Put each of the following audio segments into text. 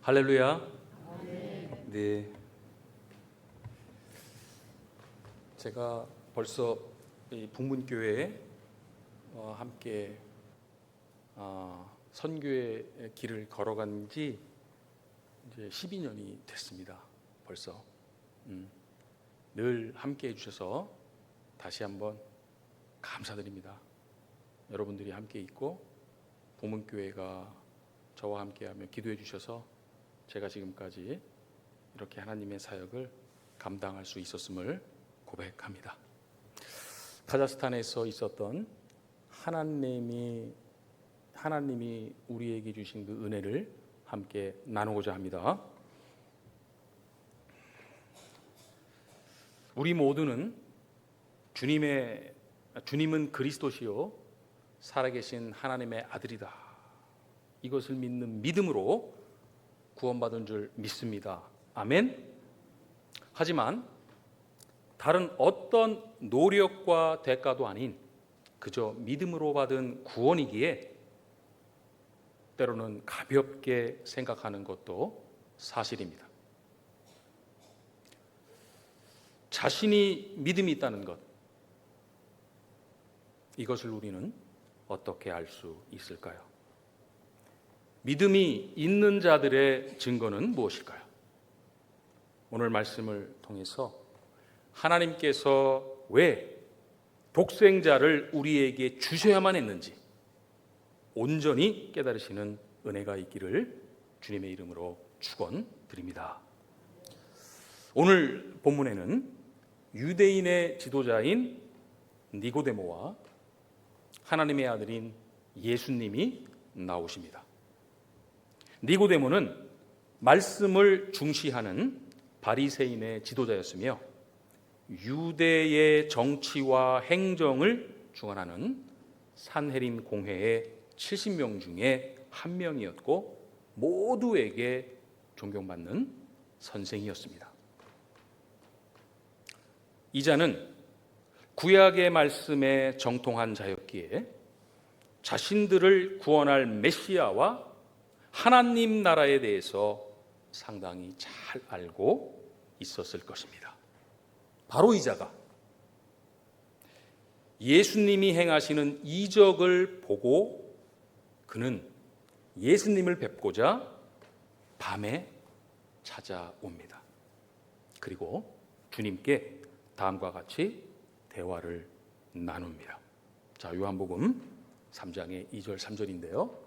할렐루야. 네. 제가 벌써 이 북문교회에 함께 선교의 길을 걸어간 지 이제 12년이 됐습니다. 벌써. 늘 함께 해주셔서 다시 한번 감사드립니다. 여러분들이 함께 있고 북문교회가 저와 함께하며 기도해 주셔서 제가 지금까지 이렇게 하나님의 사역을 감당할 수 있었음을 고백합니다. 카자흐스탄에서 있었던 하나님이 우리에게 주신 그 은혜를 함께 나누고자 합니다. 우리 모두는 주님은 그리스도시요 살아계신 하나님의 아들이다, 이것을 믿는 믿음으로 구원받은 줄 믿습니다. 아멘. 하지만 다른 어떤 노력과 대가도 아닌 그저 믿음으로 받은 구원이기에 때로는 가볍게 생각하는 것도 사실입니다. 자신이 믿음이 있다는 것, 이것을 우리는 어떻게 알 수 있을까요? 믿음이 있는 자들의 증거는 무엇일까요? 오늘 말씀을 통해서 하나님께서 왜 독생자를 우리에게 주셔야만 했는지 온전히 깨달으시는 은혜가 있기를 주님의 이름으로 축원드립니다. 오늘 본문에는 유대인의 지도자인 니고데모와 하나님의 아들인 예수님이 나오십니다. 니고데모는 말씀을 중시하는 바리새인의 지도자였으며 유대의 정치와 행정을 주관하는 산헤림 공회의 70명 중에 한 명이었고 모두에게 존경받는 선생이었습니다. 이 자는 구약의 말씀에 정통한 자였기에 자신들을 구원할 메시아와 하나님 나라에 대해서 상당히 잘 알고 있었을 것입니다. 바로 이 자가 예수님이 행하시는 이적을 보고 그는 예수님을 뵙고자 밤에 찾아옵니다. 그리고 주님께 다음과 같이 대화를 나눕니다. 자, 요한복음 3장의 2절 3절인데요.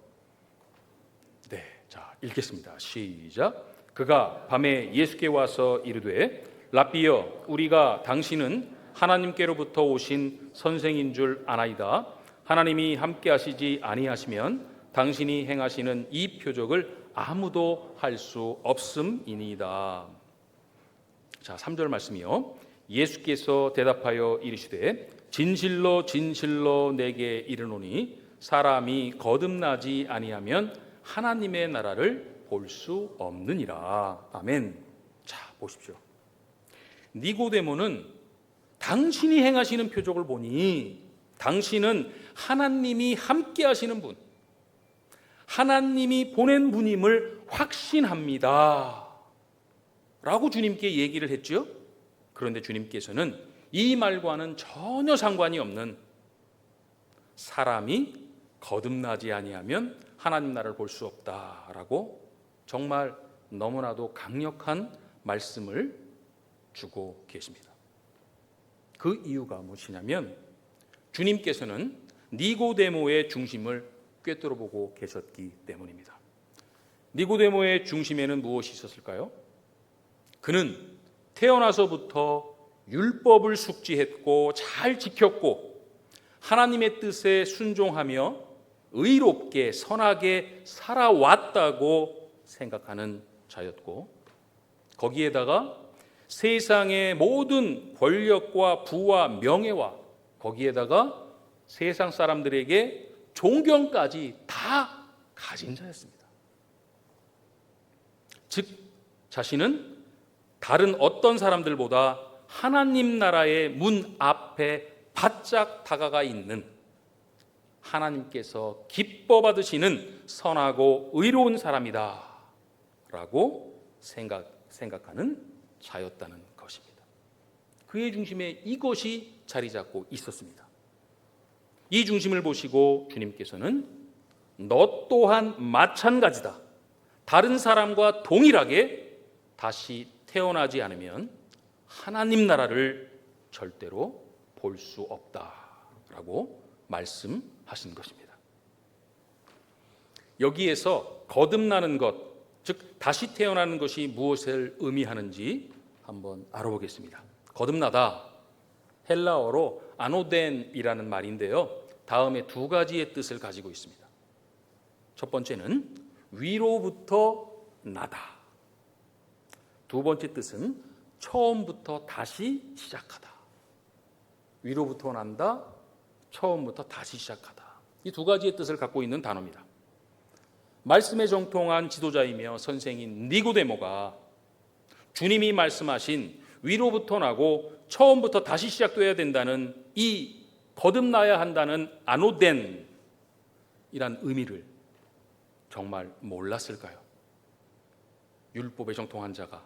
네, 자, 읽겠습니다. 시작. 그가 밤에 예수께 와서 이르되 랍비여, 우리가 당신은 하나님께로부터 오신 선생인 줄 아나이다. 하나님이 함께 하시지 아니하시면 당신이 행하시는 이 표적을 아무도 할 수 없음이니이다. 자, 3절 말씀이요. 예수께서 대답하여 이르시되 진실로 진실로 내게 이르노니 사람이 거듭나지 아니하면 하나님의 나라를 볼 수 없느니라. 아멘. 자, 보십시오. 니고데모는 당신이 행하시는 표적을 보니 당신은 하나님이 함께 하시는 분, 하나님이 보낸 분임을 확신합니다 라고 주님께 얘기를 했죠. 그런데 주님께서는 이 말과는 전혀 상관이 없는 사람이 거듭나지 아니하면 하나님 나라를 볼 수 없다라고 정말 너무나도 강력한 말씀을 주고 계십니다. 그 이유가 무엇이냐면 주님께서는 니고데모의 중심을 꿰뚫어 보고 계셨기 때문입니다. 니고데모의 중심에는 무엇이 있었을까요? 그는 태어나서부터 율법을 숙지했고 잘 지켰고 하나님의 뜻에 순종하며 의롭게 선하게 살아왔다고 생각하는 자였고 거기에다가 세상의 모든 권력과 부와 명예와 거기에다가 세상 사람들에게 존경까지 다 가진 자였습니다. 즉 자신은 다른 어떤 사람들보다 하나님 나라의 문 앞에 바짝 다가가 있는 하나님께서 기뻐 받으시는 선하고 의로운 사람이다 라고 생각하는 자였다는 것입니다. 그의 중심에 이것이 자리 잡고 있었습니다. 이 중심을 보시고 주님께서는 너 또한 마찬가지다. 다른 사람과 동일하게 다시 태어나지 않으면 하나님 나라를 절대로 볼 수 없다라고 말씀하신 것입니다. 여기에서 거듭나는 것, 즉 다시 태어나는 것이 무엇을 의미하는지 한번 알아보겠습니다. 거듭나다, 헬라어로 아노덴이라는 말인데요, 다음에 두 가지의 뜻을 가지고 있습니다. 첫 번째는 위로부터 나다. 두 번째 뜻은 처음부터 다시 시작하다. 위로부터 난다, 처음부터 다시 시작하다. 이 두 가지의 뜻을 갖고 있는 단어입니다. 말씀에 정통한 지도자이며 선생인 니고데모가 주님이 말씀하신 위로부터 나고 처음부터 다시 시작돼야 된다는 이 거듭나야 한다는 아노덴이란 의미를 정말 몰랐을까요? 율법에 정통한 자가,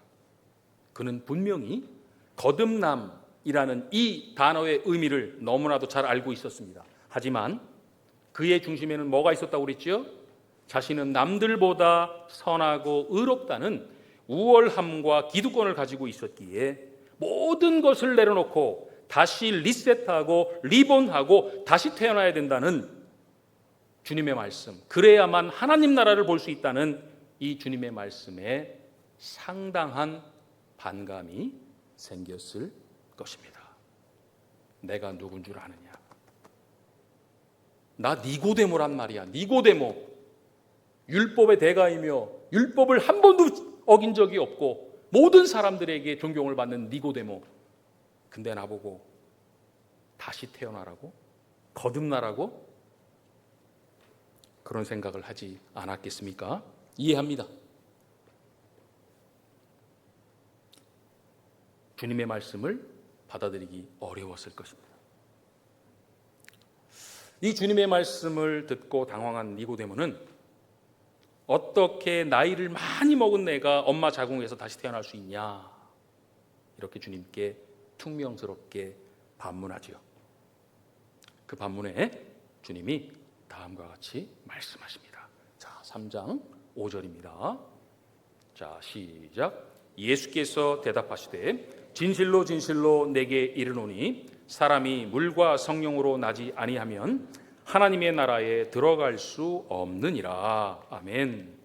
그는 분명히 거듭남이라는 이 단어의 의미를 너무나도 잘 알고 있었습니다. 하지만 그의 중심에는 뭐가 있었다고 그랬죠? 자신은 남들보다 선하고 의롭다는 우월함과 기득권을 가지고 있었기에 모든 것을 내려놓고 다시 리셋하고 리본하고 다시 태어나야 된다는 주님의 말씀, 그래야만 하나님 나라를 볼 수 있다는 이 주님의 말씀에 상당한 반감이 생겼을 것입니다. 내가 누군 줄 아느냐? 나 니고데모란 말이야. 니고데모, 율법의 대가이며 율법을 한 번도 어긴 적이 없고 모든 사람들에게 존경을 받는 니고데모, 근데 나보고 다시 태어나라고? 거듭나라고? 그런 생각을 하지 않았겠습니까? 이해합니다. 주님의 말씀을 받아들이기 어려웠을 것입니다. 이 주님의 말씀을 듣고 당황한 니고데모는 어떻게 나이를 많이 먹은 내가 엄마 자궁에서 다시 태어날 수 있냐, 이렇게 주님께 퉁명스럽게 반문하지요. 그 반문에 주님이 다음과 같이 말씀하십니다. 자, 3장 5절입니다. 자, 시작. 예수께서 대답하시되 진실로 진실로 내게 이르노니 사람이 물과 성령으로 나지 아니하면 하나님의 나라에 들어갈 수 없느니라. 아멘.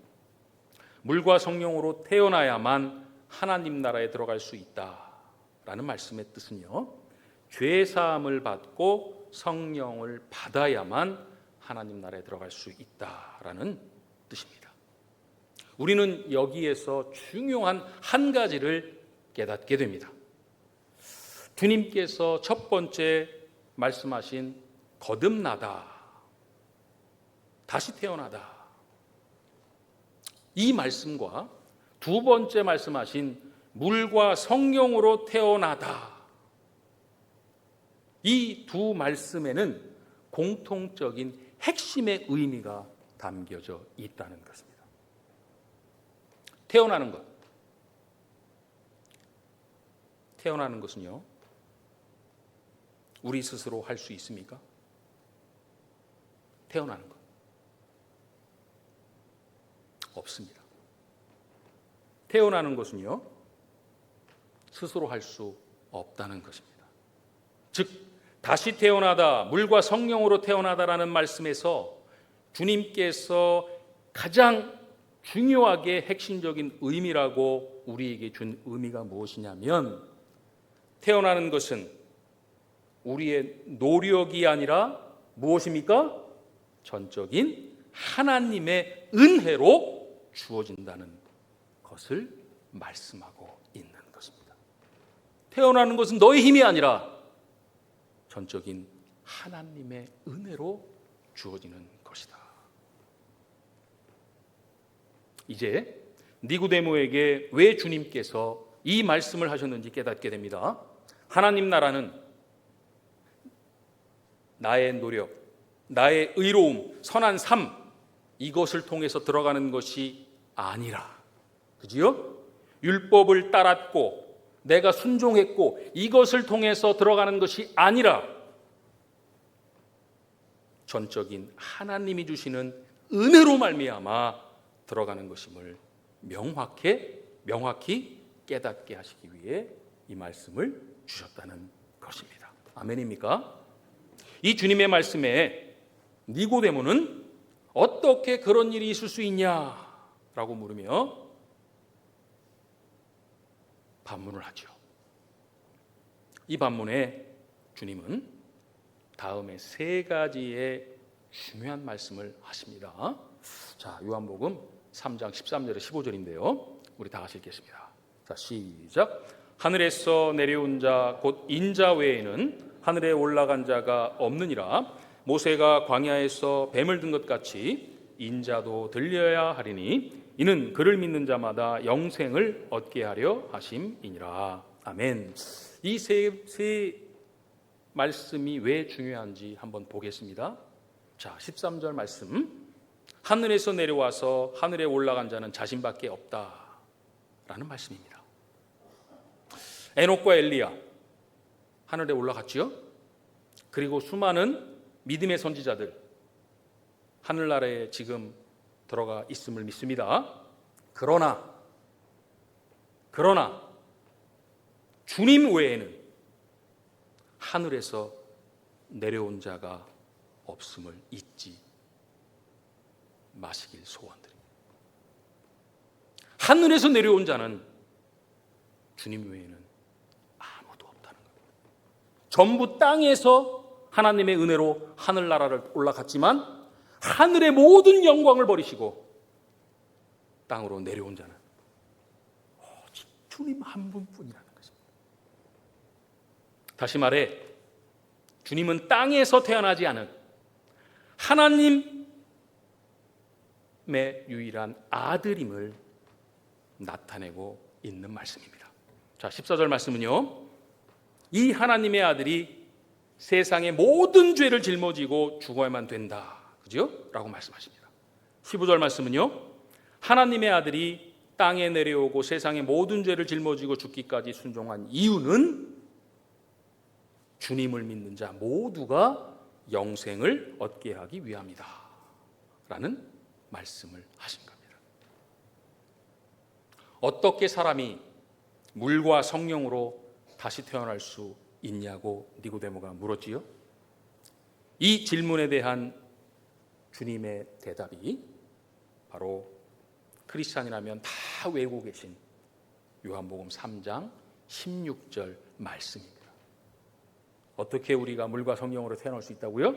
물과 성령으로 태어나야만 하나님 나라에 들어갈 수 있다라는 말씀의 뜻은요, 죄 사함을 받고 성령을 받아야만 하나님 나라에 들어갈 수 있다라는 뜻입니다. 우리는 여기에서 중요한 한 가지를 깨닫게 됩니다. 주님께서 첫 번째 말씀하신 거듭나다, 다시 태어나다, 이 말씀과 두 번째 말씀하신 물과 성령으로 태어나다, 이 두 말씀에는 공통적인 핵심의 의미가 담겨져 있다는 것입니다. 태어나는 것. 태어나는 것은요, 우리 스스로 할 수 있습니까? 태어나는 것. 없습니다. 태어나는 것은요, 스스로 할 수 없다는 것입니다. 즉, 다시 태어나다, 물과 성령으로 태어나다라는 말씀에서 주님께서 가장 중요하게 핵심적인 의미라고 우리에게 준 의미가 무엇이냐면, 태어나는 것은 우리의 노력이 아니라 무엇입니까? 전적인 하나님의 은혜로 주어진다는 것을 말씀하고 있는 것입니다. 태어나는 것은 너의 힘이 아니라 전적인 하나님의 은혜로 주어지는 것이다. 이제 니고데모에게 왜 주님께서 이 말씀을 하셨는지 깨닫게 됩니다. 하나님 나라는 나의 노력, 나의 의로움, 선한 삶, 이것을 통해서 들어가는 것이 아니라 그지요? 율법을 따랐고 내가 순종했고 이것을 통해서 들어가는 것이 아니라 전적인 하나님이 주시는 은혜로 말미암아 들어가는 것임을 명확히 깨닫게 하시기 위해 이 말씀을 주셨다는 것입니다. 아멘입니까? 이 주님의 말씀에 니고데모는 어떻게 그런 일이 있을 수 있냐라고 물으며 반문을 하죠. 이 반문에 주님은 다음에 세 가지의 중요한 말씀을 하십니다. 자, 요한복음 3장 13절에 15절인데요. 우리 다 같이 읽겠습니다. 자, 시작. 하늘에서 내려온 자 곧 인자 외에는 하늘에 올라간 자가 없느니라. 모세가 광야에서 뱀을 든 것 같이 인자도 들려야 하리니 이는 그를 믿는 자마다 영생을 얻게 하려 하심이니라. 아멘. 이 세 말씀이 왜 중요한지 한번 보겠습니다. 자, 13절 말씀. 하늘에서 내려와서 하늘에 올라간 자는 자신밖에 없다라는 말씀입니다. 에녹과 엘리야 하늘에 올라갔지요. 그리고 수많은 믿음의 선지자들 하늘나라에 지금 들어가 있음을 믿습니다. 그러나 주님 외에는 하늘에서 내려온 자가 없음을 잊지 마시길 소원드립니다. 하늘에서 내려온 자는 주님 외에는 아무도 없다는 겁니다. 전부 땅에서 하나님의 은혜로 하늘나라를 올라갔지만 하늘의 모든 영광을 버리시고 땅으로 내려온 자는 오직 주님 한 분뿐이라는 것입니다. 다시 말해 주님은 땅에서 태어나지 않은 하나님의 유일한 아들임을 나타내고 있는 말씀입니다. 자, 14절 말씀은요. 이 하나님의 아들이 세상의 모든 죄를 짊어지고 죽어야만 된다. 그죠? 라고 말씀하십니다. 15절 말씀은요. 하나님의 아들이 땅에 내려오고 세상의 모든 죄를 짊어지고 죽기까지 순종한 이유는 주님을 믿는 자 모두가 영생을 얻게 하기 위함이다. 라는 말씀을 하신 겁니다. 어떻게 사람이 물과 성령으로 다시 태어날 수 있냐고 니고데모가 물었지요. 이 질문에 대한 주님의 대답이 바로 크리스찬이라면 다 외우고 계신 요한복음 3장 16절 말씀입니다. 어떻게 우리가 물과 성령으로 태어날 수 있다고요?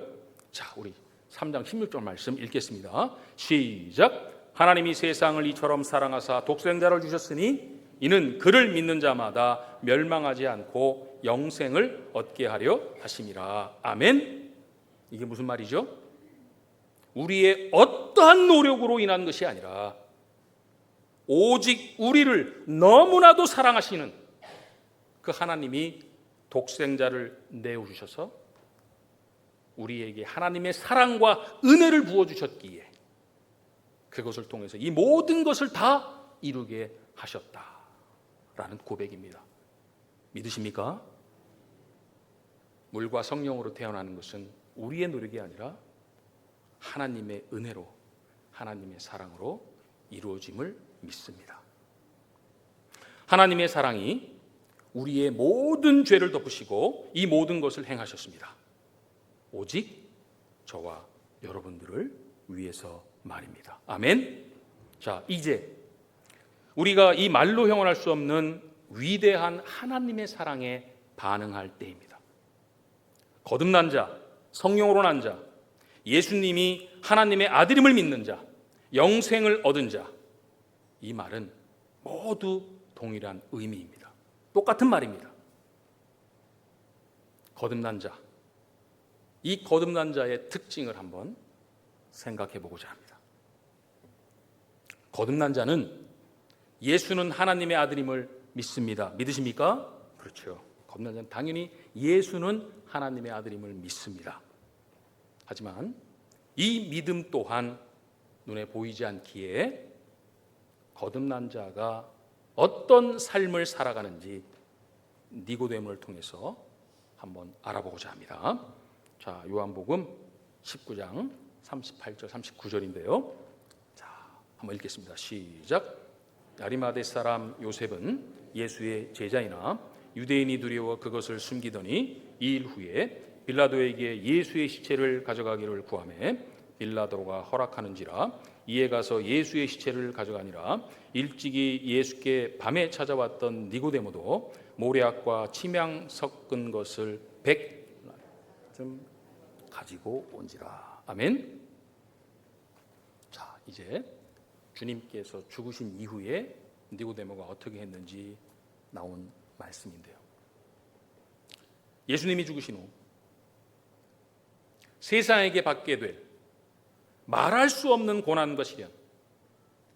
자, 우리 3장 16절 말씀 읽겠습니다. 시작. 하나님이 세상을 이처럼 사랑하사 독생자를 주셨으니 이는 그를 믿는 자마다 멸망하지 않고 영생을 얻게 하려 하심이라. 아멘. 이게 무슨 말이죠? 우리의 어떠한 노력으로 인한 것이 아니라 오직 우리를 너무나도 사랑하시는 그 하나님이 독생자를 내어주셔서 우리에게 하나님의 사랑과 은혜를 부어주셨기에 그것을 통해서 이 모든 것을 다 이루게 하셨다라는 고백입니다. 믿으십니까? 물과 성령으로 태어나는 것은 우리의 노력이 아니라 하나님의 은혜로 하나님의 사랑으로 이루어짐을 믿습니다. 하나님의 사랑이 우리의 모든 죄를 덮으시고 이 모든 것을 행하셨습니다. 오직 저와 여러분들을 위해서 말입니다. 아멘. 자, 이제 우리가 이 말로 형언할 수 없는 위대한 하나님의 사랑에 반응할 때입니다. 거듭난 자, 성령으로 난 자, 예수님이 하나님의 아들임을 믿는 자, 영생을 얻은 자, 이 말은 모두 동일한 의미입니다. 똑같은 말입니다. 거듭난 자, 이 거듭난 자의 특징을 한번 생각해 보고자 합니다. 거듭난 자는 예수는 하나님의 아들임을 믿습니다. 믿으십니까? 그렇죠. 거듭난 자는 당연히 예수는 하나님의 아들임을 믿습니다. 하지만 이 믿음 또한 눈에 보이지 않기에 거듭난 자가 어떤 삶을 살아가는지 니고데모를 통해서 한번 알아보고자 합니다. 자, 요한복음 19장 38절 39절인데요. 자, 한번 읽겠습니다. 시작. 아리마대 사람 요셉은 예수의 제자이나 유대인이 두려워 그것을 숨기더니 2일 후에 빌라도에게 예수의 시체를 가져가기를 구하매 빌라도가 허락하는지라 이에 가서 예수의 시체를 가져가니라. 일찍이 예수께 밤에 찾아왔던 니고데모도 모략과 침향 섞은 것을 100좀 가지고 온지라. 아멘. 자, 이제 주님께서 죽으신 이후에 니고데모가 어떻게 했는지 나온 말씀인데요. 예수님이 죽으신 후 세상에게 받게 될 말할 수 없는 고난과 시련,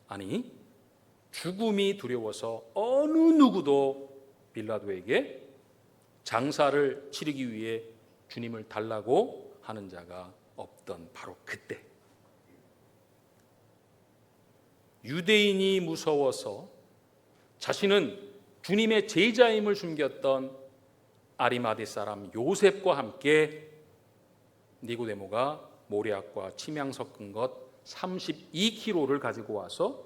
아니 죽음이 두려워서 어느 누구도 빌라도에게 장사를 치르기 위해 주님을 달라고 하는 자가 없던 바로 그때, 유대인이 무서워서 자신은 주님의 제자임을 숨겼던 아리마대 사람 요셉과 함께 니고데모가 모략과 침향 섞은 것 32kg를 가지고 와서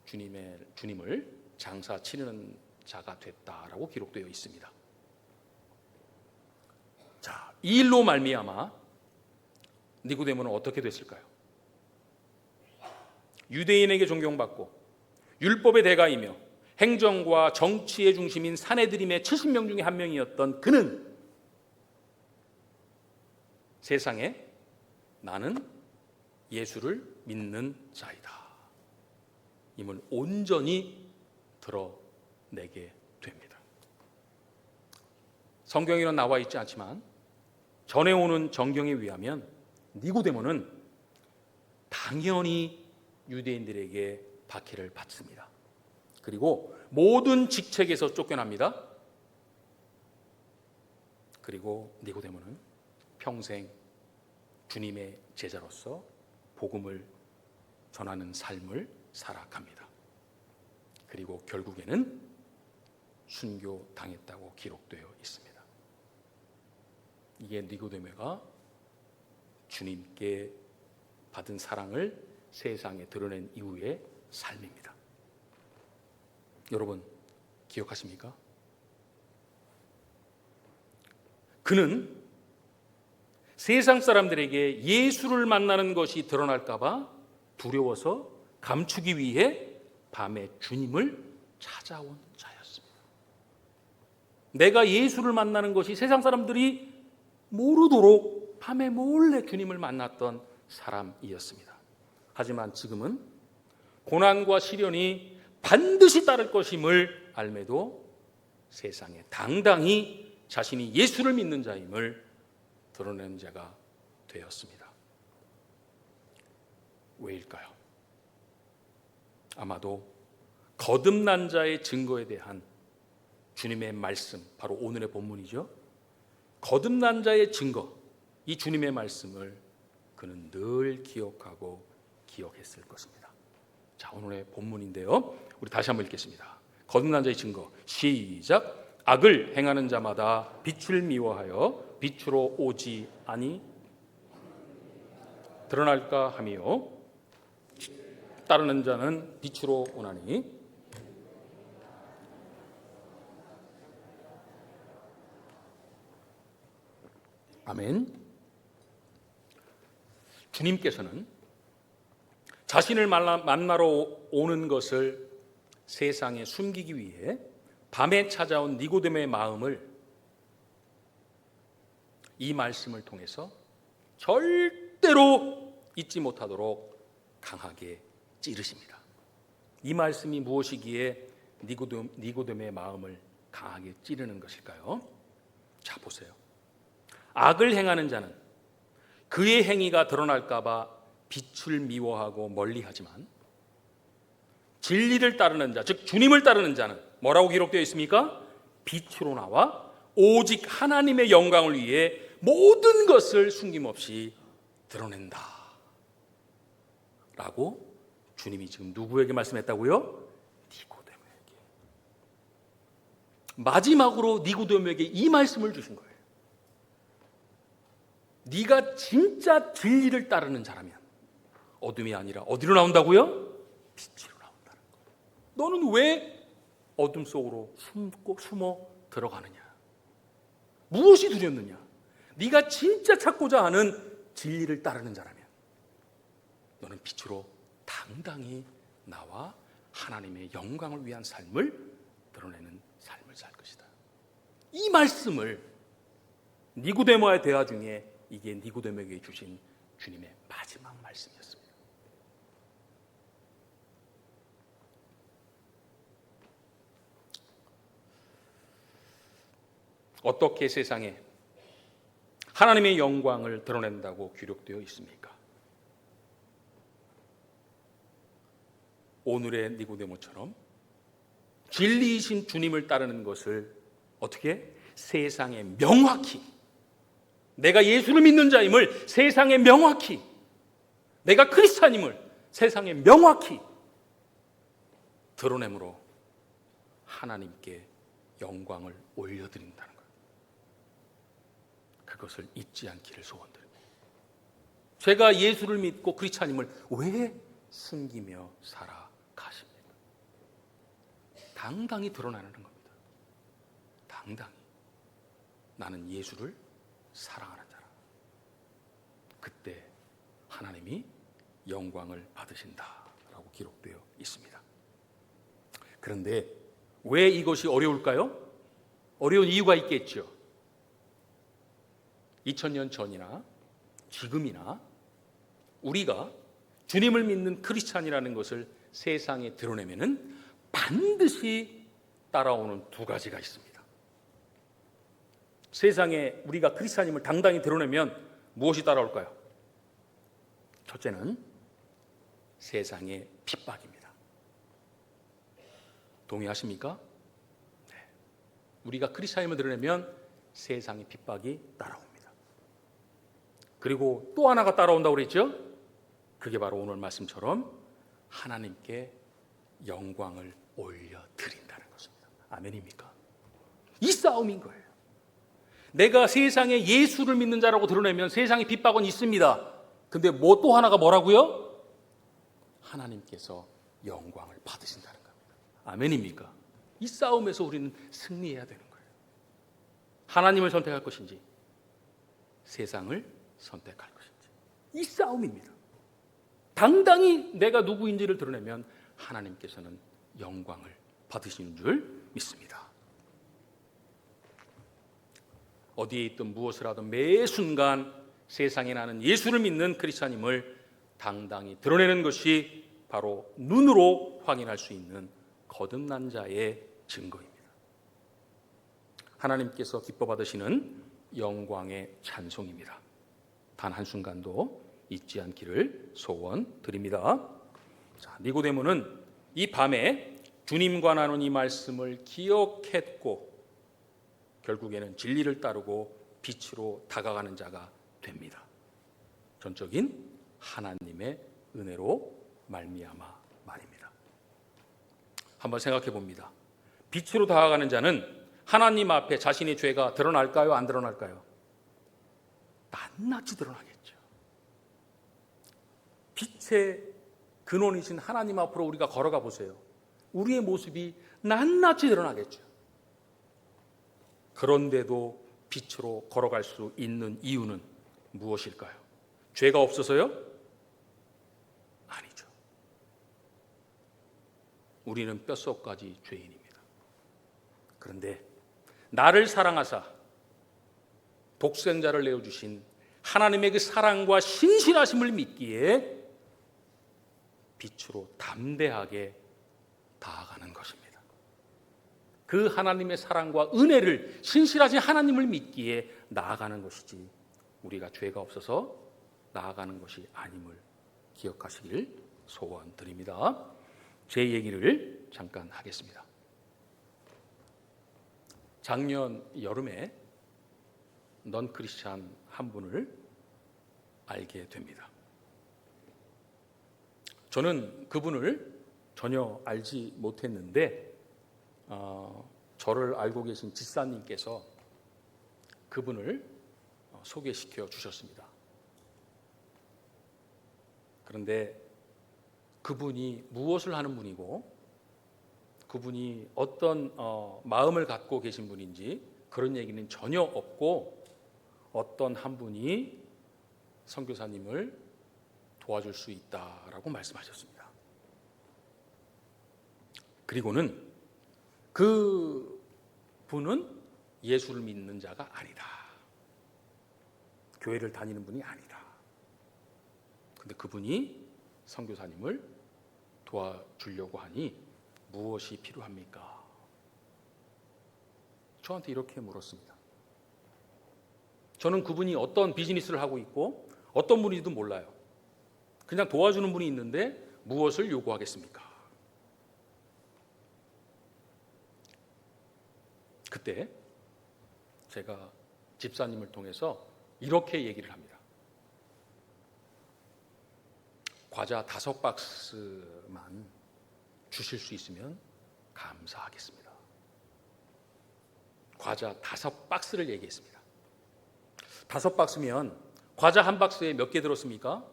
주님을 장사 치르는 자가 됐다라고 기록되어 있습니다. 자, 이 일로 말미암아 니고데모는 어떻게 됐을까요? 유대인에게 존경받고 율법의 대가이며 행정과 정치의 중심인 산헤드림의 70명 중에 한 명이었던 그는 세상에 나는 예수를 믿는 자이다 임을 온전히 드러내게 됩니다. 성경에는 나와 있지 않지만 전해오는 정경에 의하면 니고데모는 당연히 유대인들에게 박해를 받습니다. 그리고 모든 직책에서 쫓겨납니다. 그리고 니고데모는 평생 주님의 제자로서 복음을 전하는 삶을 살아갑니다. 그리고 결국에는 순교당했다고 기록되어 있습니다. 이게 니고데모가 주님께 받은 사랑을 세상에 드러낸 이후의 삶입니다. 여러분 기억하십니까? 그는 세상 사람들에게 예수를 만나는 것이 드러날까 봐 두려워서 감추기 위해 밤에 주님을 찾아온 자였습니다. 내가 예수를 만나는 것이 세상 사람들이 모르도록 밤에 몰래 주님을 만났던 사람이었습니다. 하지만 지금은 고난과 시련이 반드시 따를 것임을 알매도 세상에 당당히 자신이 예수를 믿는 자임을 드러낸 자가 되었습니다. 왜일까요? 아마도 거듭난 자의 증거에 대한 주님의 말씀, 바로 오늘의 본문이죠. 거듭난 자의 증거, 이 주님의 말씀을 그는 늘 기억하고 기억했을 것입니다. 자, 오늘의 본문인데요. 우리 다시 한번 읽겠습니다. 거듭난 자의 증거, 시작. 악을 행하는 자마다 빛을 미워하여 빛으로 오지 아니 드러날까 하며 따르는 자는 빛으로 오나니. 아멘. 주님께서는 자신을 만나러 오는 것을 세상에 숨기기 위해 밤에 찾아온 니고데모의 마음을 이 말씀을 통해서 절대로 잊지 못하도록 강하게 찌르십니다. 이 말씀이 무엇이기에 니고데모의 마음을 강하게 찌르는 것일까요? 자, 보세요. 악을 행하는 자는 그의 행위가 드러날까 봐 빛을 미워하고 멀리하지만 진리를 따르는 자, 즉 주님을 따르는 자는 뭐라고 기록되어 있습니까? 빛으로 나와 오직 하나님의 영광을 위해 모든 것을 숨김없이 드러낸다 라고 주님이 지금 누구에게 말씀했다고요? 니고데모에게. 마지막으로 니고데모에게 이 말씀을 주신 거예요. 네가 진짜 진리를 따르는 자라면 어둠이 아니라 어디로 나온다고요? 빛으로 나온다는 거예요. 너는 왜 어둠 속으로 숨어 들어가느냐? 무엇이 두렵느냐? 네가 진짜 찾고자 하는 진리를 따르는 자라면 너는 빛으로 당당히 나와 하나님의 영광을 위한 삶을 드러내는 삶을 살 것이다. 이 말씀을 니고데모와의 대화 중에 이게 니고데모에게 주신 주님의 마지막 말씀이었습니다. 어떻게 세상에 하나님의 영광을 드러낸다고 기록되어 있습니까? 오늘의 니고데모처럼 진리이신 주님을 따르는 것을 어떻게? 세상에 명확히, 내가 예수를 믿는 자임을 세상에 명확히, 내가 크리스찬임을 세상에 명확히 드러내므로 하나님께 영광을 올려드린다는 것, 그것을 잊지 않기를 소원드립니다. 제가 예수를 믿고 크리스찬임을 왜 숨기며 살아가십니까? 당당히 드러나는 겁니다. 당당히 나는 예수를 사랑하는 자라. 그때 하나님이 영광을 받으신다라고 기록되어 있습니다. 그런데 왜 이것이 어려울까요? 어려운 이유가 있겠죠. 2000년 전이나 지금이나 우리가 주님을 믿는 크리스찬이라는 것을 세상에 드러내면은 반드시 따라오는 두 가지가 있습니다. 세상에 우리가 크리스찬임을 당당히 드러내면 무엇이 따라올까요? 첫째는 세상의 핍박입니다. 동의하십니까? 네. 우리가 크리스찬임을 드러내면 세상의 핍박이 따라옵니다. 그리고 또 하나가 따라온다고 그랬죠? 그게 바로 오늘 말씀처럼 하나님께 영광을 올려드린다는 것입니다. 아멘입니까? 이 싸움인 거예요. 내가 세상에 예수를 믿는 자라고 드러내면 세상의 핍박은 있습니다. 근데 뭐 또 하나가 뭐라고요? 하나님께서 영광을 받으신다는 겁니다. 아멘입니까? 이 싸움에서 우리는 승리해야 되는 거예요. 하나님을 선택할 것인지 세상을 선택할 것인지, 이 싸움입니다. 당당히 내가 누구인지를 드러내면 하나님께서는 영광을 받으시는 줄 믿습니다. 어디에 있든 무엇을 하든 매 순간 세상에 나는 예수를 믿는 크리스찬임을 당당히 드러내는 것이 바로 눈으로 확인할 수 있는 거듭난 자의 증거입니다. 하나님께서 기뻐 받으시는 영광의 찬송입니다. 단 한순간도 잊지 않기를 소원드립니다. 자, 니고데모는 이 밤에 주님과 나눈 이 말씀을 기억했고 결국에는 진리를 따르고 빛으로 다가가는 자가 됩니다. 전적인 하나님의 은혜로 말미암아 말입니다. 한번 생각해 봅니다. 빛으로 다가가는 자는 하나님 앞에 자신의 죄가 드러날까요? 안 드러날까요? 낱낱이 드러나겠죠. 빛의 근원이신 하나님 앞으로 우리가 걸어가 보세요. 우리의 모습이 낱낱이 드러나겠죠. 그런데도 빛으로 걸어갈 수 있는 이유는 무엇일까요? 죄가 없어서요? 아니죠. 우리는 뼛속까지 죄인입니다. 그런데 나를 사랑하사 독생자를 내어주신 하나님의 그 사랑과 신실하심을 믿기에 빛으로 담대하게 다가가는 것입니다. 그 하나님의 사랑과 은혜를, 신실하신 하나님을 믿기에 나아가는 것이지 우리가 죄가 없어서 나아가는 것이 아님을 기억하시길 소원드립니다. 제 얘기를 잠깐 하겠습니다. 작년 여름에 넌 크리스찬 한 분을 알게 됩니다. 저는 그분을 전혀 알지 못했는데 저를 알고 계신 집사님께서 그분을 소개시켜 주셨습니다. 그런데 그분이 무엇을 하는 분이고 그분이 어떤 마음을 갖고 계신 분인지 그런 얘기는 전혀 없고 어떤 한 분이 선교사님을 도와줄 수 있다라고 말씀하셨습니다. 그리고는 그 분은 예수를 믿는 자가 아니다. 교회를 다니는 분이 아니다. 근데 그분이 선교사님을 도와주려고 하니 무엇이 필요합니까? 저한테 이렇게 물었습니다. 저는 그분이 어떤 비즈니스를 하고 있고 어떤 분인지도 몰라요. 그냥 도와주는 분이 있는데 무엇을 요구하겠습니까? 그때 제가 집사님을 통해서 이렇게 얘기를 합니다. 과자 5박스만 주실 수 있으면 감사하겠습니다. 과자 5박스를 얘기했습니다. 5박스면 과자 한 박스에 몇 개 들었습니까?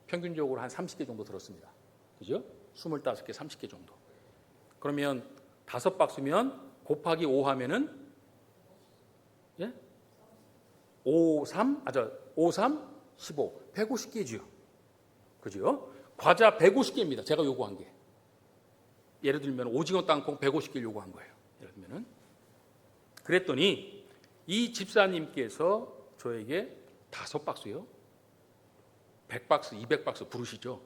평균적으로 한 30개 정도 들었습니다. 그죠? 25개, 30개 정도. 그러면 5박스면 곱하기 5 하면은 예? 5, 3, 15, 150개지요. 그죠? 과자 150개입니다. 제가 요구한 게. 예를 들면 오징어 땅콩 150개를 요구한 거예요. 예를 들면은. 그랬더니 이 집사님께서 저에게 5박스요? 100박스, 200박스 부르시죠?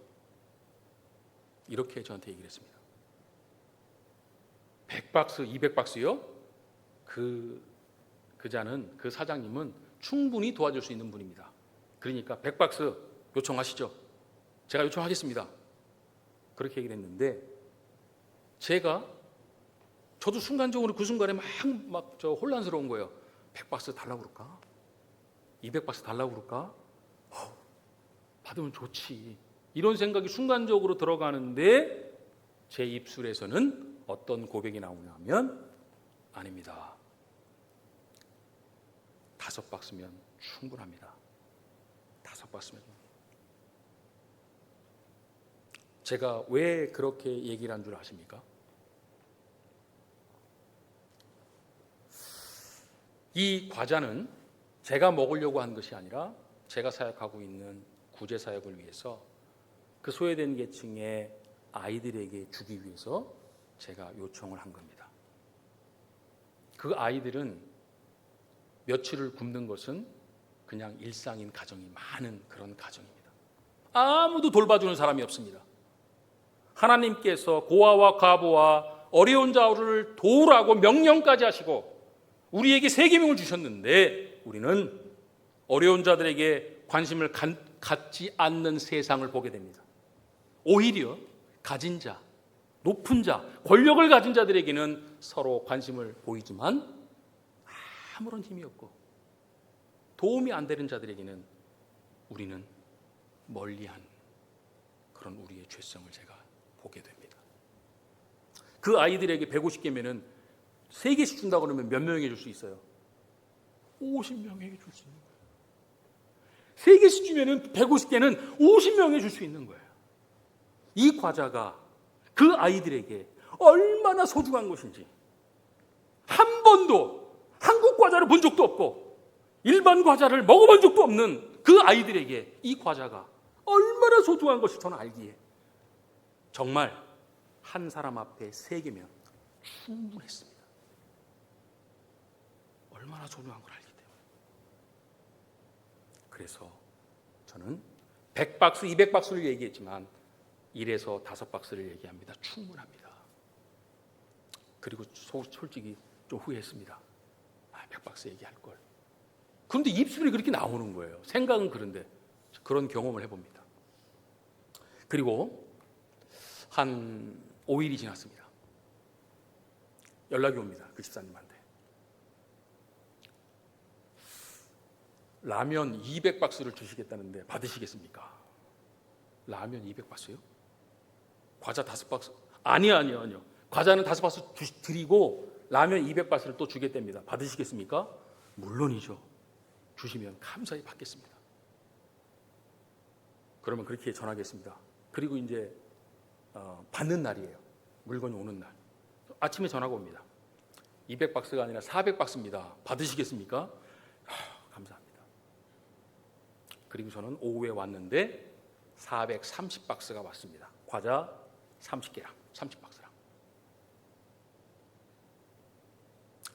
이렇게 저한테 얘기를 했습니다. 100박스, 200박스요? 그 사장님은 충분히 도와줄 수 있는 분입니다. 그러니까 100박스 요청하시죠. 제가 요청하겠습니다. 그렇게 얘기를 했는데 저도 순간적으로 그 순간에 막 혼란스러운 거예요. 100박스 달라고 그럴까? 200박스 달라고 그럴까? 받으면 좋지. 이런 생각이 순간적으로 들어가는데 제 입술에서는 어떤 고백이 나오냐면 아닙니다. 5박스면 충분합니다. 5박스면. 제가 왜 그렇게 얘기를 한 줄 아십니까? 이 과자는 제가 먹으려고 한 것이 아니라 제가 사역하고 있는 구제 사역을 위해서 그 소외된 계층의 아이들에게 주기 위해서 제가 요청을 한 겁니다. 그 아이들은 며칠을 굶는 것은 그냥 일상인 가정이 많은 그런 가정입니다. 아무도 돌봐주는 사람이 없습니다. 하나님께서 고아와 과부와 어려운 자를 도우라고 명령까지 하시고 우리에게 세계명을 주셨는데 우리는 어려운 자들에게 관심을 갖지 않는 세상을 보게 됩니다. 오히려 가진 자, 높은 자, 권력을 가진 자들에게는 서로 관심을 보이지만 아무런 힘이 없고 도움이 안 되는 자들에게는 우리는 멀리한 그런 우리의 죄성을 제가 보게 됩니다. 그 아이들에게 150개면은 3개씩 준다고 그러면 몇 명에게 줄 수 있어요? 50명에게 줄 수 있는 거예요. 3개씩 주면은 150개는 50명에게 줄 수 있는 거예요. 이 과자가 그 아이들에게 얼마나 소중한 것인지 한 번도 한국 과자를 본 적도 없고 일반 과자를 먹어본 적도 없는 그 아이들에게 이 과자가 얼마나 소중한 것을 저는 알기에 정말 한 사람 앞에 3개면 충분했습니다. 얼마나 소중한 걸 알기 때문에. 그래서 저는 100박스, 200박스를 얘기했지만 1에서 5박스를 얘기합니다. 충분합니다. 그리고 솔직히 좀 후회했습니다. 100박스 얘기할 걸. 그런데 입술이 그렇게 나오는 거예요. 생각은 그런데 그런 경험을 해봅니다. 그리고 한 5일이 지났습니다. 연락이 옵니다. 그 집사님한테. 라면 200박스를 주시겠다는데 받으시겠습니까? 라면 200박스요? 과자 5박스? 아니요. 과자는 5박스 드리고 라면 200박스를 또 주겠답니다. 받으시겠습니까? 물론이죠. 주시면 감사히 받겠습니다. 그러면 그렇게 전하겠습니다. 그리고 이제 받는 날이에요. 물건이 오는 날. 아침에 전화가 옵니다. 200박스가 아니라 400박스입니다. 받으시겠습니까? 감사합니다. 그리고 저는 오후에 왔는데 430박스가 왔습니다. 과자 30개랑 30박스랑.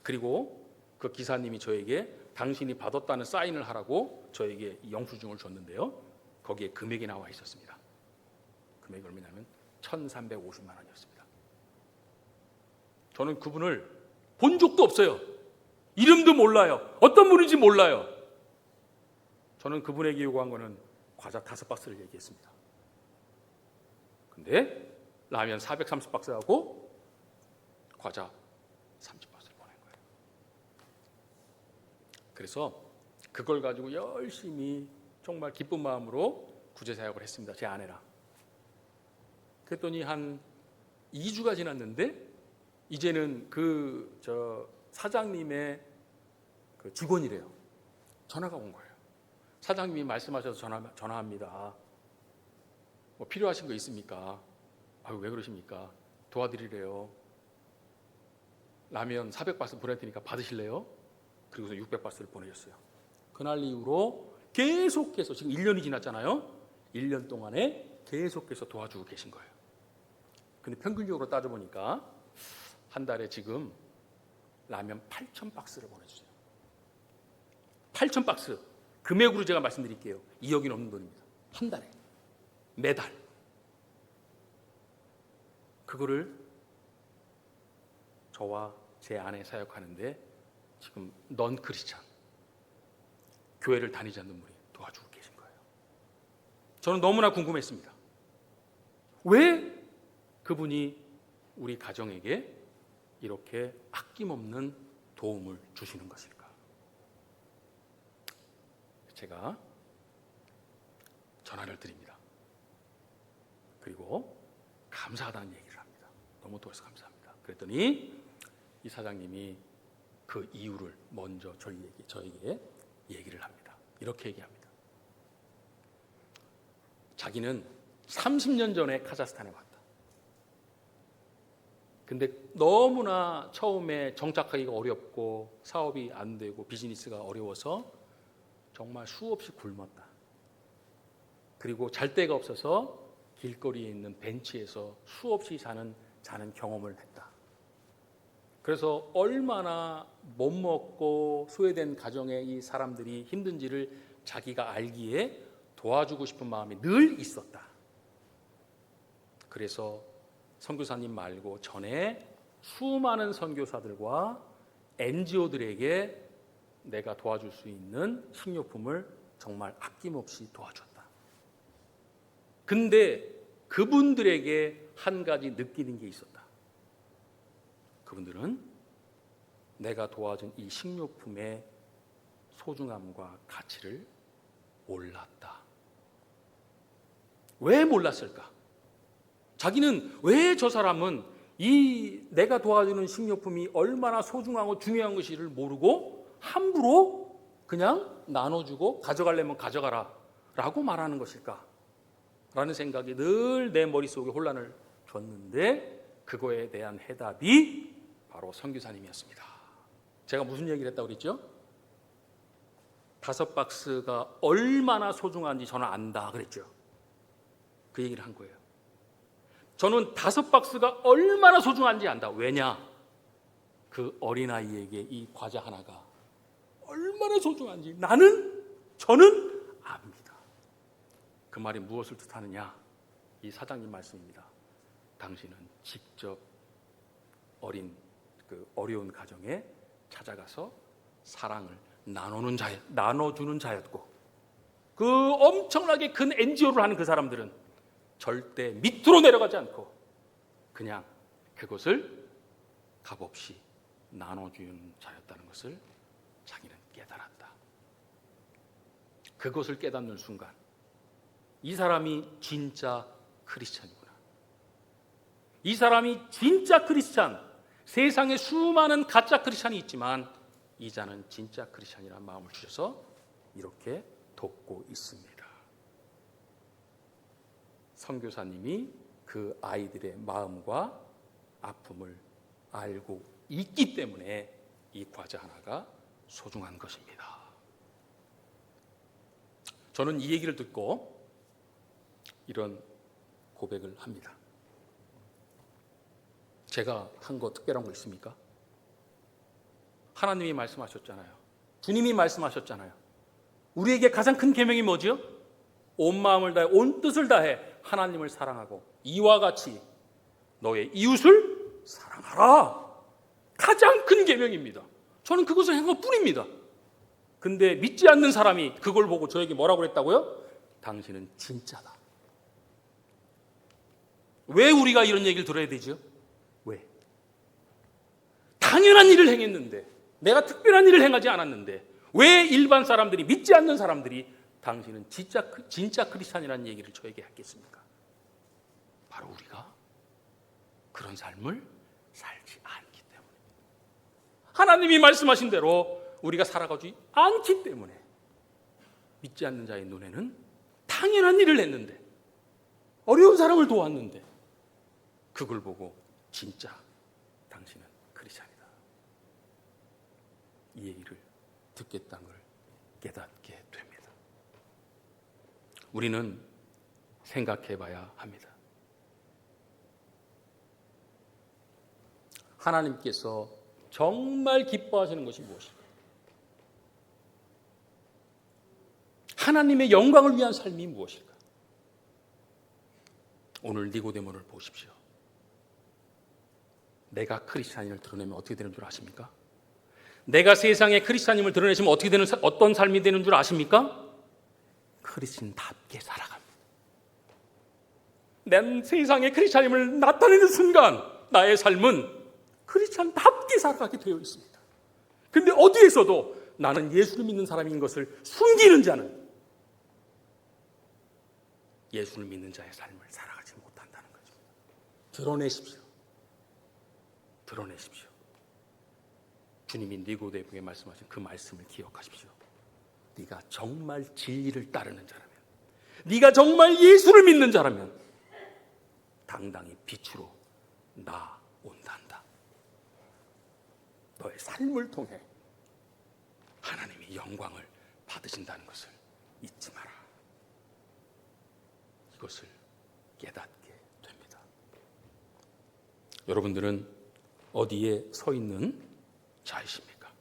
그리고 그 기사님이 저에게 당신이 받았다는 사인을 하라고 저에게 영수증을 줬는데요. 거기에 금액이 나와 있었습니다. 금액이 얼마냐면 1,350만 원이었습니다. 저는 그분을 본 적도 없어요. 이름도 몰라요. 어떤 분인지 몰라요. 저는 그분에게 요구한 거는 과자 5박스를 얘기했습니다. 근데 라면 430박스하고 과자 30박스를 보낸 거예요. 그래서 그걸 가지고 열심히 정말 기쁜 마음으로 구제사역을 했습니다. 제 아내랑. 그랬더니 한 2주가 지났는데 이제는 사장님의 그 직원이래요. 전화가 온 거예요. 사장님이 말씀하셔서 전화합니다. 뭐 필요하신 거 있습니까? 아유, 왜 그러십니까? 도와드리래요. 라면 400박스 보낼 테니까 받으실래요? 그리고서 600박스를 보내셨어요. 그날 이후로 계속해서 지금 1년이 지났잖아요. 1년 동안에 계속해서 도와주고 계신 거예요. 근데 평균적으로 따져보니까 한 달에 지금 라면 8,000박스를 보내주세요. 8,000박스. 금액으로 제가 말씀드릴게요. 2억이 넘는 돈입니다. 한 달에. 매달. 그거를 저와 제 아내 사역하는데 지금 넌 크리스찬, 교회를 다니지 않는 분이 도와주고 계신 거예요. 저는 너무나 궁금했습니다. 왜 그분이 우리 가정에게 이렇게 아낌없는 도움을 주시는 것일까? 제가 전화를 드립니다. 그리고 감사하다는 얘기를 합니다. 너무 도와서 감사합니다. 그랬더니 이 사장님이 그 이유를 먼저 저에게 얘기를 합니다. 이렇게 얘기합니다. 자기는 30년 전에 카자흐스탄에 왔다. 근데 너무나 처음에 정착하기가 어렵고 사업이 안 되고 비즈니스가 어려워서 정말 수없이 굶었다. 그리고 잘 데가 없어서 길거리에 있는 벤치에서 수없이 자는 경험을 했다. 그래서 얼마나 못 먹고 소외된 가정의 이 사람들이 힘든지를 자기가 알기에 도와주고 싶은 마음이 늘 있었다. 그래서 선교사님 말고 전에 수많은 선교사들과 NGO들에게 내가 도와줄 수 있는 식료품을 정말 아낌없이 도와줬다. 근데 그분들에게 한 가지 느끼는 게 있었다. 그분들은 내가 도와준 이 식료품의 소중함과 가치를 몰랐다. 왜 몰랐을까? 자기는 왜 저 사람은 이 내가 도와주는 식료품이 얼마나 소중하고 중요한 것인지를 모르고 함부로 그냥 나눠주고 가져가려면 가져가라 라고 말하는 것일까? 라는 생각이 늘 내 머릿속에 혼란을 줬는데 그거에 대한 해답이 바로 선교사님이었습니다. 제가 무슨 얘기를 했다고 그랬죠? 5박스가 얼마나 소중한지 저는 안다 그랬죠. 그 얘기를 한 거예요. 저는 5박스가 얼마나 소중한지 안다. 왜냐? 그 어린아이에게 이 과자 하나가 얼마나 소중한지 저는 압니다. 그 말이 무엇을 뜻하느냐? 이 사장님 말씀입니다. 당신은 직접 어려운 가정에 찾아가서 사랑을 나눠주는 자였고, 그 엄청나게 큰 NGO를 하는 그 사람들은 절대 밑으로 내려가지 않고 그냥 그것을 값없이 나눠주는 자였다는 것을 자기는 깨달았다. 그것을 깨닫는 순간 이 사람이 진짜 크리스찬이구나. 이 사람이 진짜 크리스찬. 세상에 수많은 가짜 크리스찬이 있지만 이 자는 진짜 크리스찬이라는 마음을 주셔서 이렇게 돕고 있습니다. 선교사님이 그 아이들의 마음과 아픔을 알고 있기 때문에 이 과자 하나가 소중한 것입니다. 저는 이 얘기를 듣고 이런 고백을 합니다. 제가 한 거 특별한 거 있습니까? 하나님이 말씀하셨잖아요. 주님이 말씀하셨잖아요. 우리에게 가장 큰 계명이 뭐죠? 온 마음을 다해 온 뜻을 다해 하나님을 사랑하고 이와 같이 너의 이웃을 사랑하라. 가장 큰 계명입니다. 저는 그것을 한 것뿐입니다. 근데 믿지 않는 사람이 그걸 보고 저에게 뭐라고 그랬다고요? 당신은 진짜다. 왜 우리가 이런 얘기를 들어야 되죠? 왜? 당연한 일을 행했는데, 내가 특별한 일을 행하지 않았는데 왜 일반 사람들이, 믿지 않는 사람들이 당신은 진짜 크리스찬이라는 얘기를 저에게 했겠습니까? 바로 우리가 그런 삶을 살지 않기 때문입니다. 하나님이 말씀하신 대로 우리가 살아가지 않기 때문에 믿지 않는 자의 눈에는 당연한 일을 했는데, 어려운 사람을 도왔는데 그걸 보고 진짜 당신은 크리스찬이다, 이 얘기를 듣겠다는 걸 깨닫게 됩니다. 우리는 생각해 봐야 합니다. 하나님께서 정말 기뻐하시는 것이 무엇일까? 하나님의 영광을 위한 삶이 무엇일까? 오늘 니고데모를 보십시오. 내가 크리스찬임을 드러내면 어떻게 되는 줄 아십니까? 내가 세상에 크리스찬임을 드러내시면 어떻게 되는, 어떤 삶이 되는 줄 아십니까? 크리스찬답게 살아갑니다. 난 세상에 크리스찬임을 나타내는 순간 나의 삶은 크리스찬답게 살아가게 되어 있습니다. 근데 어디에서도 나는 예수를 믿는 사람인 것을 숨기는 자는 예수를 믿는 자의 삶을 살아가지 못한다는 거죠. 드러내십시오. 드러내십시오. 주님이 니고데모에게 말씀하신 그 말씀을 기억하십시오. 네가 정말 진리를 따르는 자라면, 네가 정말 예수를 믿는 자라면 당당히 빛으로 나온단다. 너의 삶을 통해 하나님이 영광을 받으신다는 것을 잊지 마라. 이것을 깨닫게 됩니다. 여러분들은 어디에 서 있는 자이십니까?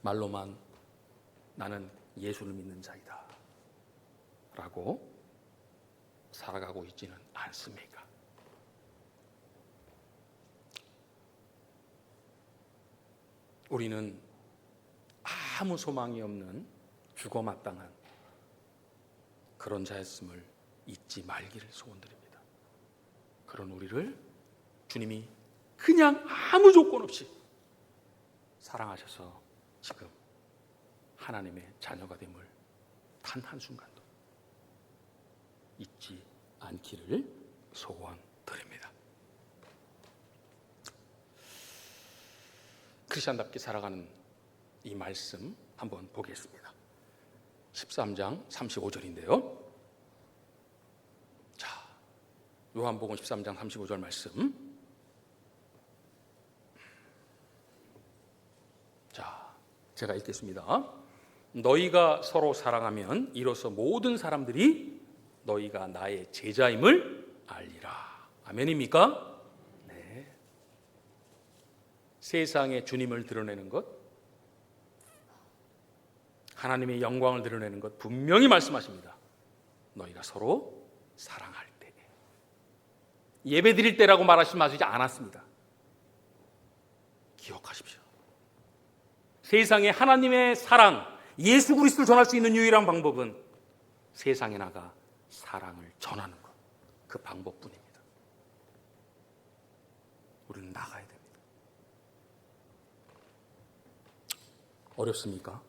말로만 나는 예수를 믿는 자이다 라고 살아가고 있지는 않습니까? 우리는 아무 소망이 없는 죽어마땅한 그런 자였음을 잊지 말기를 소원드립니다. 그런 우리를 주님이 그냥 아무 조건 없이 사랑하셔서 지금 하나님의 자녀가 됨을 단 한순간도 잊지 않기를 소원드립니다. 크리스찬답게 살아가는 이 말씀 한번 보겠습니다. 13장 35절인데요. 자, 요한복음 13장 35절 말씀. 자, 제가 읽겠습니다. 너희가 서로 사랑하면 이로써 모든 사람들이 너희가 나의 제자임을 알리라. 아멘입니까? 네. 세상에 주님을 드러내는 것, 하나님의 영광을 드러내는 것 분명히 말씀하십니다. 너희가 서로 사랑할 때. 예배 드릴 때라고 말하지 않았습니다. 기억하십시오. 세상에 하나님의 사랑, 예수 그리스도를 전할 수 있는 유일한 방법은 세상에 나가 사랑을 전하는 것, 그 방법뿐입니다. 우리는 나가야 됩니다. 어렵습니까?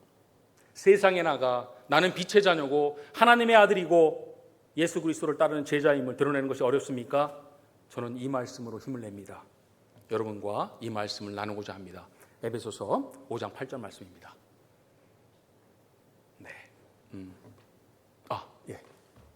세상에 나가 나는 빛의 자녀고 하나님의 아들이고 예수 그리스도를 따르는 제자임을 드러내는 것이 어렵습니까? 저는 이 말씀으로 힘을 냅니다. 여러분과 이 말씀을 나누고자 합니다. 에베소서 5장 8절 말씀입니다. 네. 예.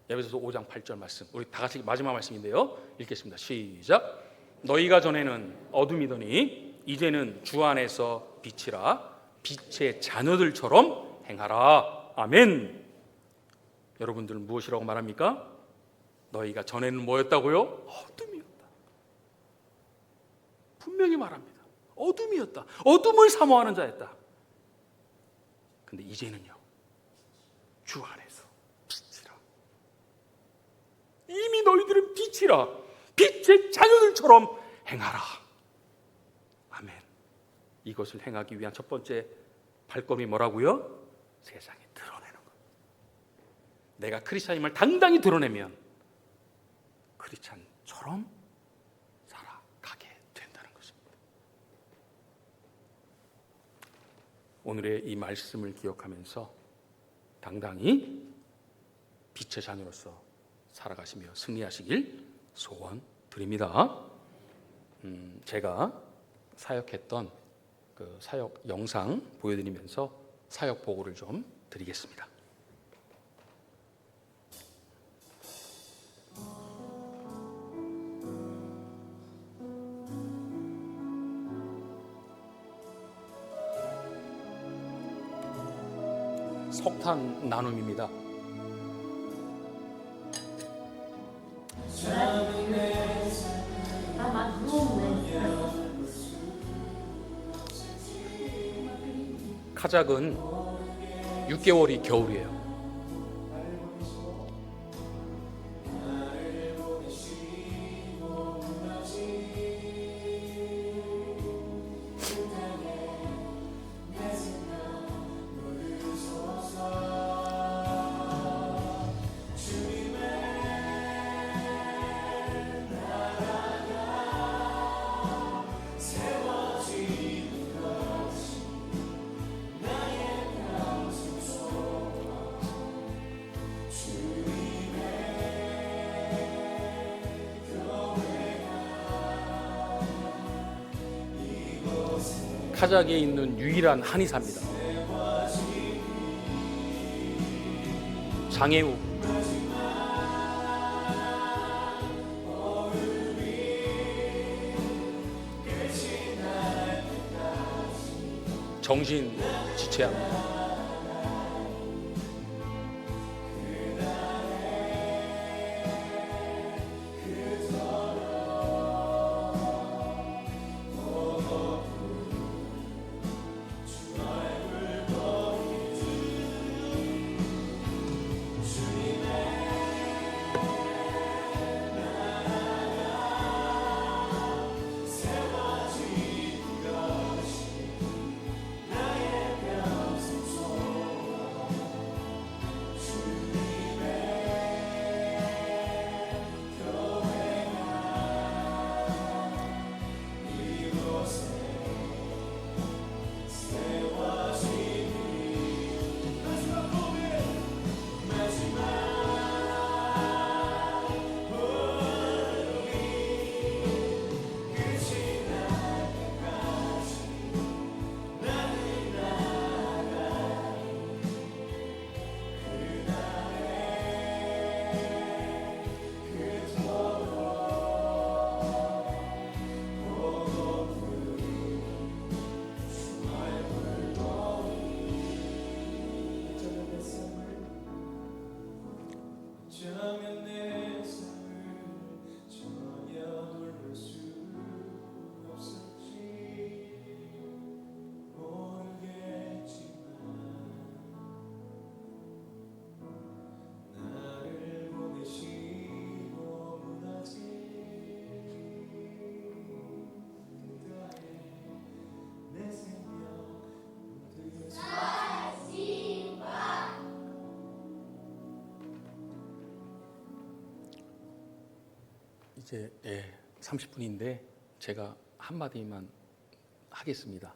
에베소서 5장 8절 말씀. 우리 다 같이 마지막 말씀인데요. 읽겠습니다. 시작. 너희가 전에는 어둠이더니 이제는 주 안에서 빛이라. 빛의 자녀들처럼 행하라. 아멘. 여러분들은 무엇이라고 말합니까? 너희가 전에는 뭐였다고요? 어둠이었다. 분명히 말합니다. 어둠이었다. 어둠을 사모하는 자였다. 근데 이제는요, 주 안에서 빛이라. 이미 너희들은 빛이라. 빛의 자녀들처럼 행하라. 아멘. 이것을 행하기 위한 첫 번째 발걸음이 뭐라고요? 세상에 드러내는 것. 내가 크리스찬임을 당당히 드러내면 크리스찬처럼 살아가게 된다는 것입니다. 오늘의 이 말씀을 기억하면서 당당히 빛의 자녀로서 살아가시며 승리하시길 소원드립니다. 제가 사역했던 그 사역 영상 보여드리면서 사역 보고를 좀 드리겠습니다. 석탄 나눔입니다. 카작은 6개월이 겨울이에요. 카작에 있는 유일한 한의사입니다. 장애우. 정신 지체합니다. 이제 30분인데 제가 한마디만 하겠습니다.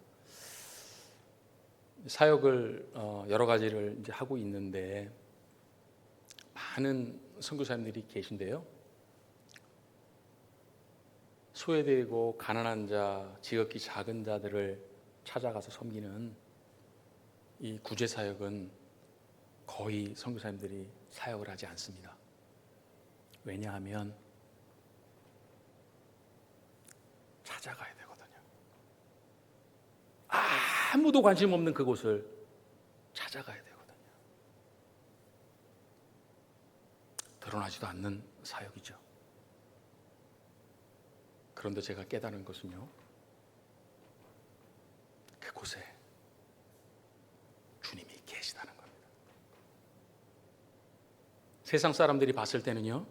사역을 여러 가지를 이제 하고 있는데 많은 선교사님들이 계신데요. 소외되고 가난한 자, 지극히 작은 자들을 찾아가서 섬기는 이 구제 사역은 거의 선교사님들이 사역을 하지 않습니다. 왜냐하면 찾아가야 되거든요. 아무도 관심 없는 그곳을 찾아가야 되거든요. 드러나지도 않는 사역이죠. 그런데 제가 깨달은 것은요, 그곳에 주님이 계시다는 겁니다. 세상 사람들이 봤을 때는요,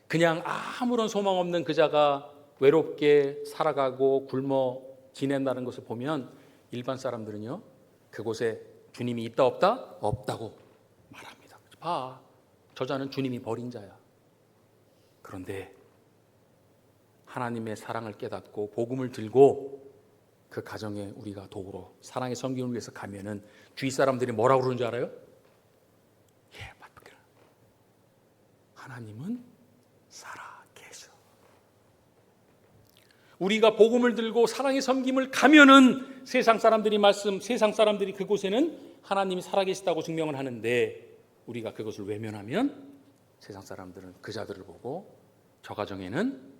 그냥 아무런 소망 없는 그 자가 외롭게 살아가고 굶어 지낸다는 것을 보면 일반 사람들은요, 그곳에 주님이 있다 없다? 없다고 말합니다. 봐, 저자는 주님이 버린 자야. 그런데 하나님의 사랑을 깨닫고 복음을 들고 그 가정에 우리가 도우러 사랑의 성김을 위해서 가면은 주위 사람들이 뭐라고 그러는 줄 알아요? 예, 맞다. 하나님은 살아 계셔. 우리가 복음을 들고 사랑의 섬김을 가면은 세상 사람들이 그곳에는 하나님이 살아계시다고 증명을 하는데 우리가 그것을 외면하면 세상 사람들은 그 자들을 보고 저 가정에는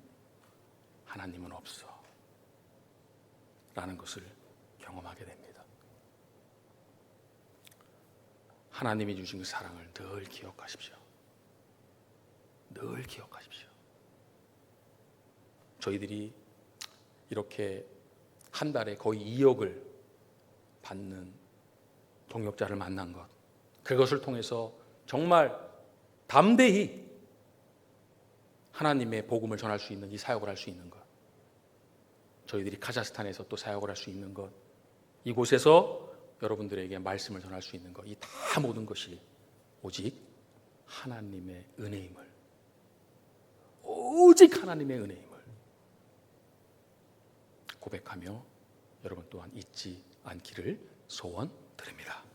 하나님은 없어 라는 것을 경험하게 됩니다. 하나님이 주신 그 사랑을 늘 기억하십시오. 늘 기억하십시오. 저희들이 이렇게 한 달에 거의 2억을 받는 동역자를 만난 것, 그것을 통해서 정말 담대히 하나님의 복음을 전할 수 있는 이 사역을 할 수 있는 것, 저희들이 카자흐스탄에서 또 사역을 할 수 있는 것, 이곳에서 여러분들에게 말씀을 전할 수 있는 것, 이 다 모든 것이 오직 하나님의 은혜임을, 오직 하나님의 은혜임을 고백하며 여러분 또한 잊지 않기를 소원드립니다.